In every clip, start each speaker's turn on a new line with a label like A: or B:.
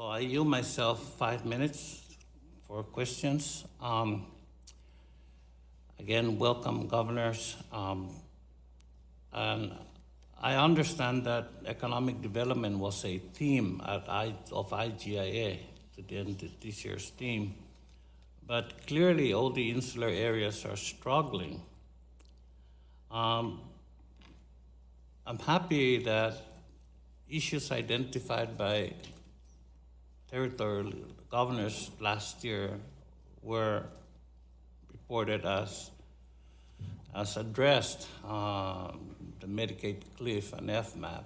A: So I yield myself 5 minutes for questions. Again, welcome, governors. And I understand that economic development was a theme of IGIA to the end of this year's theme. But clearly, all the insular areas are struggling. I'm happy that issues identified by territorial governors last year were reported as addressed. The Medicaid cliff and FMAP,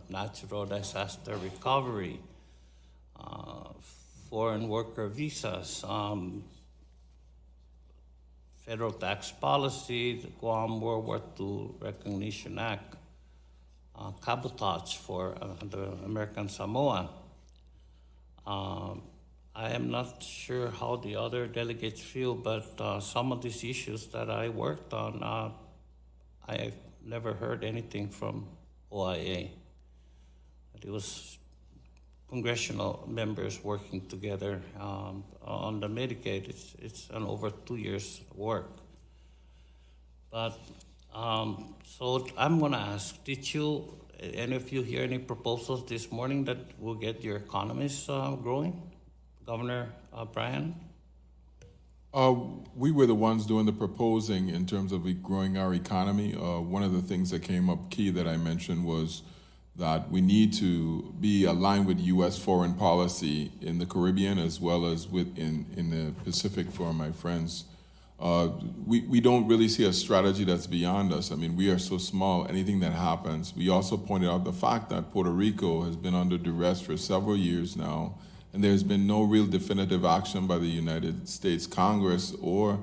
A: natural disaster recovery, foreign worker visas, federal tax policy, the Guam World War II Recognition Act, cabotage for the American Samoa. I am not sure how the other delegates feel, but some of these issues that I worked on, I've never heard anything from OIA. It was congressional members working together on the Medicaid. It's an over 2 years work. But so I'm gonna ask, did you, any of you hear any proposals this morning that will get your economies growing? Governor Brian?
B: We were the ones doing the proposing in terms of growing our economy. One of the things that came up key that I mentioned was that we need to be aligned with U.S. foreign policy in the Caribbean as well as in the Pacific for my friends. We don't really see a strategy that's beyond us. I mean, we are so small, anything that happens. We also pointed out the fact that Puerto Rico has been under duress for several years now, and there's been no real definitive action by the United States Congress or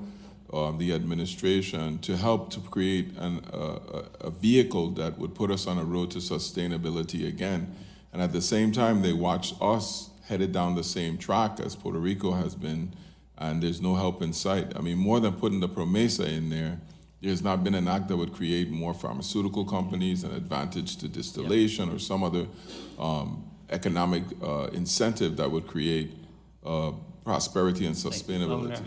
B: the administration to help to create a vehicle that would put us on a road to sustainability again. And at the same time, they watch us headed down the same track as Puerto Rico has been, and there's no help in sight. I mean, more than putting the PROMESA in there, there's not been an act that would create more pharmaceutical companies, an advantage to distillation, or some other economic incentive that would create prosperity and sustainability.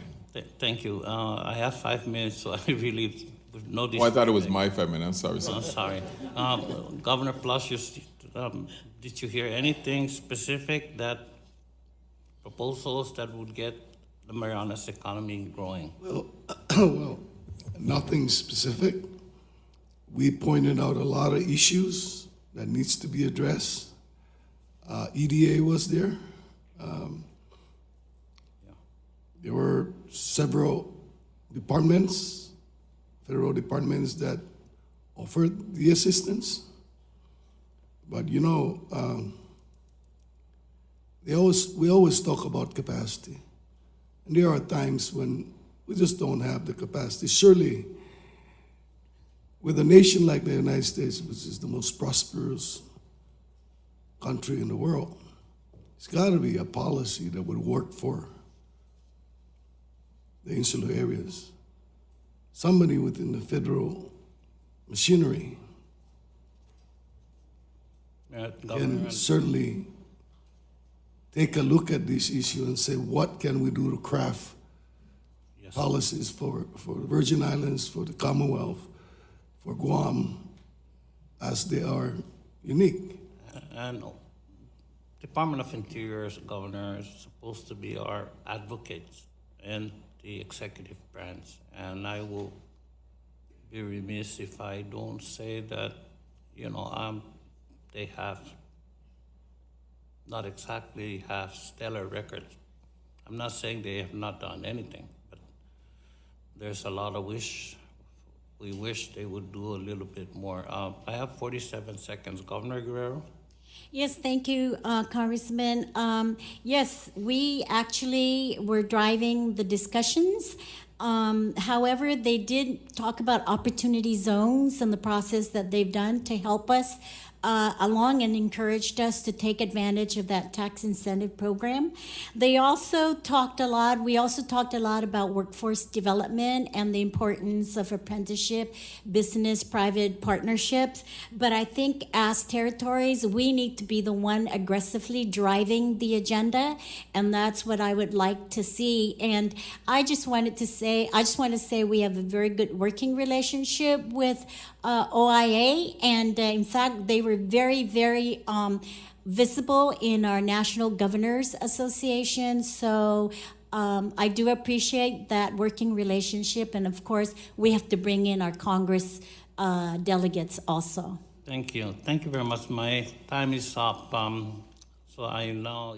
A: Thank you. I have 5 minutes, so I really no.
B: Oh, I thought it was my 5 minutes. I'm sorry.
A: Sorry. Governor Palacios, did you hear anything specific that proposals that would get the Marianas economy growing?
C: Well, nothing specific. We pointed out a lot of issues that needs to be addressed. EDA was there. There were several departments, federal departments that offered the assistance. But you know, we always talk about capacity. And there are times when we just don't have the capacity. Surely, with a nation like the United States, which is the most prosperous country in the world, it's got to be a policy that would work for the insular areas. Somebody within the federal machinery can certainly take a look at this issue and say, what can we do to craft policies for the Virgin Islands, for the Commonwealth, for Guam, as they are unique.
A: And Department of Interior's governor is supposed to be our advocates and the executive branch. And I will be remiss if I don't say that, you know, they have not exactly have stellar records. I'm not saying they have not done anything, but there's a lot of we wish they would do a little bit more. I have 47 seconds. Governor Guerrero?
D: Yes, thank you, Congressman. Yes, we actually were driving the discussions. However, they did talk about opportunity zones and the process that they've done to help us along and encouraged us to take advantage of that tax incentive program. We also talked a lot about workforce development and the importance of apprenticeship, business, private partnerships. But I think as territories, we need to be the one aggressively driving the agenda, and that's what I would like to see. And I just want to say we have a very good working relationship with OIA, and in fact, they were very, very visible in our National Governors Association. So I do appreciate that working relationship, and of course, we have to bring in our Congress delegates also.
A: Thank you. Thank you very much. My time is up. So I now